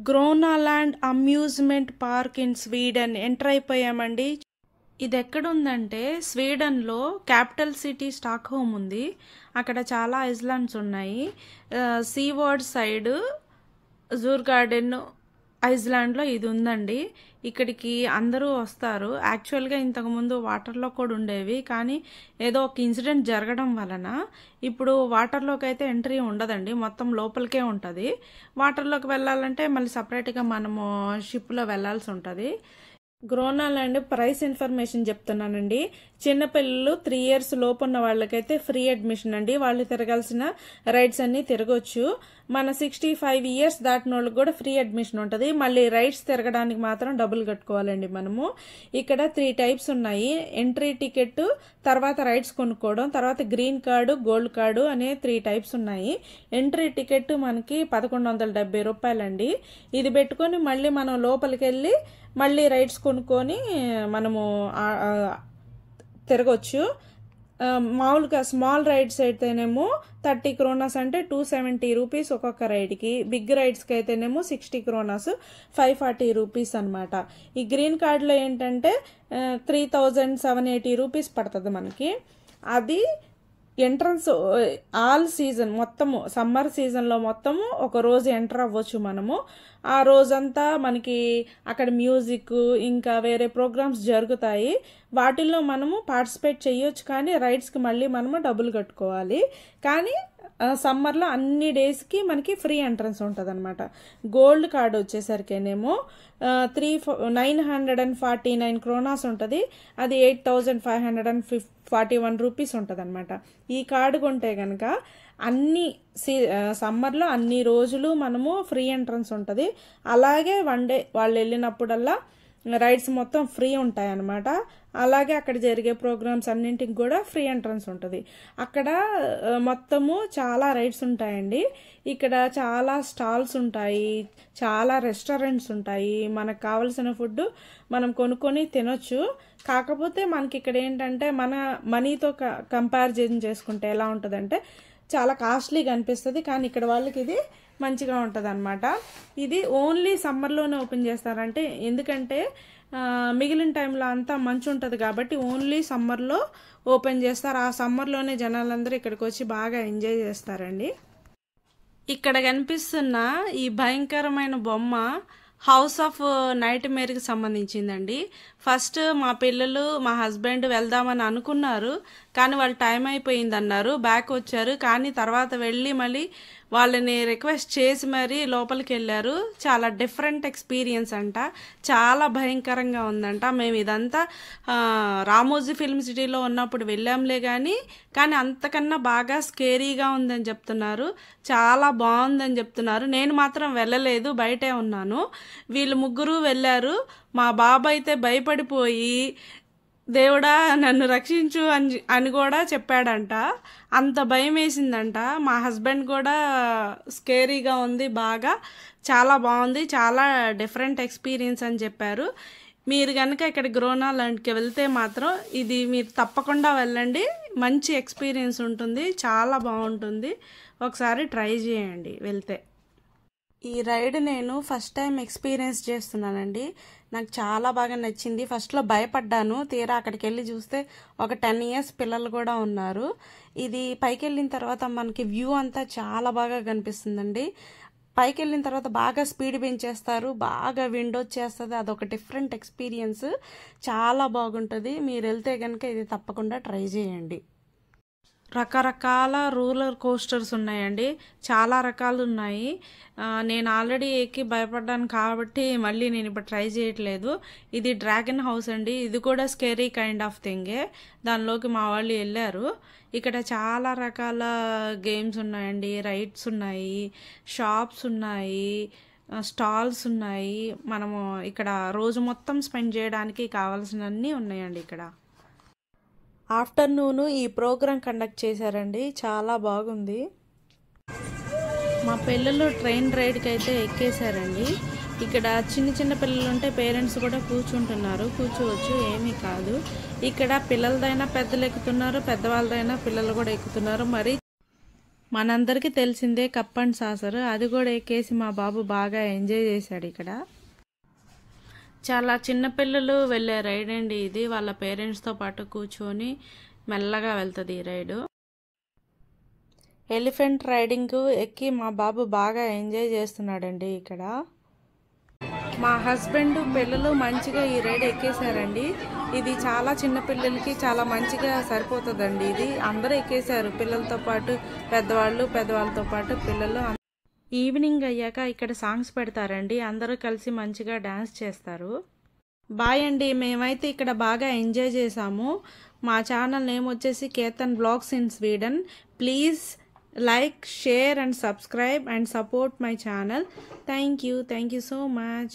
గ్రోనాలాండ్ amusement park in Sweden enter అయిపోయామండి. ఇది ఎక్కడుందంటే స్వీడన్లో క్యాపిటల్ సిటీ స్టాక్హోమ్ ఉంది. అక్కడ చాలా ఐస్లాండ్స్ ఉన్నాయి. సీవర్డ్ సైడ్ జూర్ గార్డెన్ ఐస్లాండ్లో ఇది ఉందండి. ఇక్కడికి అందరూ వస్తారు. యాక్చువల్గా ఇంతకుముందు వాటర్లో కూడా ఉండేవి, కానీ ఏదో ఒక ఇన్సిడెంట్ జరగడం వలన ఇప్పుడు వాటర్లోకి అయితే ఎంట్రీ ఉండదండి, మొత్తం లోపలికే ఉంటుంది. వాటర్లోకి వెళ్ళాలంటే మళ్ళీ సపరేట్గా మనము షిప్లో వెళ్ళాల్సి ఉంటుంది. గ్రోనాలాండ్ ప్రైస్ ఇన్ఫర్మేషన్ చెప్తున్నానండి. చిన్నపిల్లలు 3 years లోపు ఉన్న వాళ్ళకైతే ఫ్రీ అడ్మిషన్ అండి. వాళ్ళు తిరగాల్సిన రైడ్స్ అన్ని తిరగొచ్చు. మన 65 years దాటిన వాళ్ళకి కూడా ఫ్రీ అడ్మిషన్ ఉంటుంది. మళ్ళీ రైడ్స్ తిరగడానికి మాత్రం డబ్బులు కట్టుకోవాలండి మనము. ఇక్కడ 3 types ఉన్నాయి. ఎంట్రీ టికెట్, తర్వాత రైడ్స్ కొనుక్కోవడం, తర్వాత గ్రీన్ కార్డు, గోల్డ్ కార్డు అనే 3 types ఉన్నాయి. ఎంట్రీ టికెట్ మనకి 1170 రూపాయలండి. ఇది పెట్టుకొని మళ్ళీ మనం లోపలికి వెళ్ళి మళ్ళీ రైడ్స్ కొనుక్కొని మనము తిరగొచ్చు. మామూలుగా స్మాల్ రైడ్స్ అయితేనేమో 30 kronas అంటే 270 రూపీస్ ఒక్కొక్క రైడ్కి. బిగ్ రైడ్స్కి అయితేనేమో 60 kronas 540 రూపీస్ అనమాట. ఈ గ్రీన్ కార్డులో ఏంటంటే 3780 రూపీస్ పడుతుంది మనకి. అది ఎంట్రన్స్ ఆల్ సీజన్ మొత్తము, సమ్మర్ సీజన్లో మొత్తము ఒక రోజు ఎంటర్ అవ్వచ్చు మనము. ఆ రోజంతా మనకి అక్కడ మ్యూజిక్ ఇంకా వేరే ప్రోగ్రామ్స్ జరుగుతాయి. వాటిల్లో మనము పార్టిసిపేట్ చేయొచ్చు, కానీ రైడ్స్కి మళ్ళీ మనము డబ్బులు కట్టుకోవాలి. కానీ సమ్మర్లో అన్ని డేస్కి మనకి ఫ్రీ ఎంట్రన్స్ ఉంటుంది అనమాట. గోల్డ్ కార్డు వచ్చేసరికేనేమో 949 kronas ఉంటుంది. అది 8541 రూపీస్ ఉంటుంది అనమాట. ఈ కార్డు కొంటే కనుక అన్ని సమ్మర్లో అన్ని రోజులు మనము ఫ్రీ ఎంట్రన్స్ ఉంటుంది. అలాగే 1 day వాళ్ళు వెళ్ళినప్పుడల్లా రైడ్స్ మొత్తం ఫ్రీ ఉంటాయి అన్నమాట. అలాగే అక్కడ జరిగే ప్రోగ్రామ్స్ అన్నింటికి కూడా ఫ్రీ ఎంట్రన్స్ ఉంటుంది. అక్కడ మొత్తము చాలా రైడ్స్ ఉంటాయండి. ఇక్కడ చాలా స్టాల్స్ ఉంటాయి, చాలా రెస్టారెంట్స్ ఉంటాయి. మనకు కావలసిన ఫుడ్ మనం కొనుక్కొని తినొచ్చు. కాకపోతే మనకి ఇక్కడ ఏంటంటే మన మనీతో కంపారిజన్ చేసుకుంటే ఎలా ఉంటుందంటే చాలా కాస్ట్లీగా అనిపిస్తుంది, కానీ ఇక్కడ వాళ్ళకి ఇది మంచిగా ఉంటుంది అనమాట. ఇది ఓన్లీ సమ్మర్లోనే ఓపెన్ చేస్తారంటే, ఎందుకంటే మిగిలిన టైంలో అంతా మంచు ఉంటుంది కాబట్టి ఓన్లీ సమ్మర్లో ఓపెన్ చేస్తారు. ఆ సమ్మర్లోనే జనాలందరూ ఇక్కడికి వచ్చి బాగా ఎంజాయ్ చేస్తారండి. ఇక్కడ కనిపిస్తున్న ఈ భయంకరమైన బొమ్మ హౌస్ ఆఫ్ నైట్ మేర్కి సంబంధించిందండి. ఫస్ట్ మా పిల్లలు మా హస్బెండ్ వెళ్దామని అనుకున్నారు, కానీ వాళ్ళు టైం అయిపోయింది అన్నారు, బ్యాక్ వచ్చారు. కానీ తర్వాత వెళ్ళి మళ్ళీ వాళ్ళని రిక్వెస్ట్ చేసి మరీ లోపలికి వెళ్ళారు. చాలా డిఫరెంట్ ఎక్స్పీరియన్స్ అంట, చాలా భయంకరంగా ఉందంట. మేము ఇదంతా రామోజీ ఫిల్మ్ సిటీలో ఉన్నప్పుడు వెళ్ళాంలే కానీ అంతకన్నా బాగా స్కేరీగా ఉందని చెప్తున్నారు, చాలా బాగుందని చెప్తున్నారు. నేను మాత్రం వెళ్ళలేదు, బయటే ఉన్నాను. వీళ్ళు ముగ్గురు వెళ్ళారు. మా బాబు అయితే భయపడిపోయి దేవుడా నన్ను రక్షించు అని కూడా చెప్పాడంట. అంత భయం వేసిందంట. మా హస్బెండ్ కూడా స్కేరీగా ఉంది, బాగా చాలా బాగుంది, చాలా డిఫరెంట్ ఎక్స్పీరియన్స్ అని చెప్పారు. మీరు కనుక ఇక్కడ గ్రోనాలాండ్కి వెళ్తే మాత్రం ఇది మీరు తప్పకుండా వెళ్ళండి, మంచి ఎక్స్పీరియన్స్ ఉంటుంది, చాలా బాగుంటుంది. ఒకసారి ట్రై చేయండి వెళ్తే. ఈ రైడ్ నేను ఫస్ట్ టైం ఎక్స్పీరియన్స్ చేస్తున్నానండి. నాకు చాలా బాగా నచ్చింది. ఫస్ట్లో భయపడ్డాను, తీరా అక్కడికి వెళ్ళి చూస్తే ఒక 10 years పిల్లలు కూడా ఉన్నారు. ఇది పైకి వెళ్ళిన తర్వాత మనకి వ్యూ అంతా చాలా బాగా కనిపిస్తుందండి. పైకి వెళ్ళిన తర్వాత బాగా స్పీడ్ పెంచేస్తారు, బాగా విండ్ వచ్చేస్తుంది. అదొక డిఫరెంట్ ఎక్స్పీరియన్స్, చాలా బాగుంటుంది. మీరు వెళ్తే కనుక ఇది తప్పకుండా ట్రై చేయండి. రకరకాల రోలర్ కోస్టర్స్ ఉన్నాయండి, చాలా రకాలు ఉన్నాయి. నేను ఆల్రెడీ ఎక్కి భయపడ్డాను కాబట్టి మళ్ళీ నేను ఇప్పుడు ట్రై చేయట్లేదు. ఇది డ్రాగన్ హౌస్ అండి, ఇది కూడా స్కేరీ కైండ్ ఆఫ్ థింగే. దానిలోకి మా వాళ్ళు వెళ్ళారు. ఇక్కడ చాలా రకాల గేమ్స్ ఉన్నాయండి, రైడ్స్ ఉన్నాయి, షాప్స్ ఉన్నాయి, స్టాల్స్ ఉన్నాయి. మనము ఇక్కడ రోజు మొత్తం స్పెండ్ చేయడానికి కావాల్సినవన్నీ ఉన్నాయండి. ఇక్కడ ఆఫ్టర్నూన్ ఈ ప్రోగ్రాం కండక్ట్ చేశారండి, చాలా బాగుంది. మా పిల్లలు ట్రైన్ రైడ్కి అయితే ఎక్కేశారండి. ఇక్కడ చిన్న చిన్న పిల్లలు ఉంటే పేరెంట్స్ కూడా కూర్చోవచ్చు, ఏమీ కాదు. ఇక్కడ పిల్లలదైనా పెద్దలు ఎక్కుతున్నారు, పెద్దవాళ్ళదైనా పిల్లలు కూడా ఎక్కుతున్నారు. మరి మనందరికీ తెలిసిందే కప్ అండ్ సాసర్, అది కూడా ఎక్కేసి మా బాబు బాగా ఎంజాయ్ చేశాడు. ఇక్కడ చాలా చిన్నపిల్లలు వెళ్ళే రైడ్ అండి ఇది. వాళ్ళ పేరెంట్స్తో పాటు కూర్చొని మెల్లగా వెళ్తుంది ఈ రైడు. ఎలిఫెంట్ రైడింగ్ ఎక్కి మా బాబు బాగా ఎంజాయ్ చేస్తున్నాడండి. ఇక్కడ మా హస్బెండ్ పిల్లలు మంచిగా ఈ రైడ్ ఎక్కేశారండి. ఇది చాలా చిన్న పిల్లలకి చాలా మంచిగా సరిపోతుందండి. ఇది అందరూ ఎక్కేశారు, పిల్లలతో పాటు పెద్దవాళ్ళతో పాటు పిల్లలు. ఈవినింగ్ అయ్యాక ఇక్కడ సాంగ్స్ పెడతారండి, అందరూ కలిసి మంచిగా డాన్స్ చేస్తారు. బాయ్ అండి, మేమైతే ఇక్కడ బాగా ఎంజాయ్ చేసాము. మా ఛానల్ నేమ్ వచ్చేసి Ketan blogs in Sweden. Please like, share and subscribe and support my channel. Thank you so much.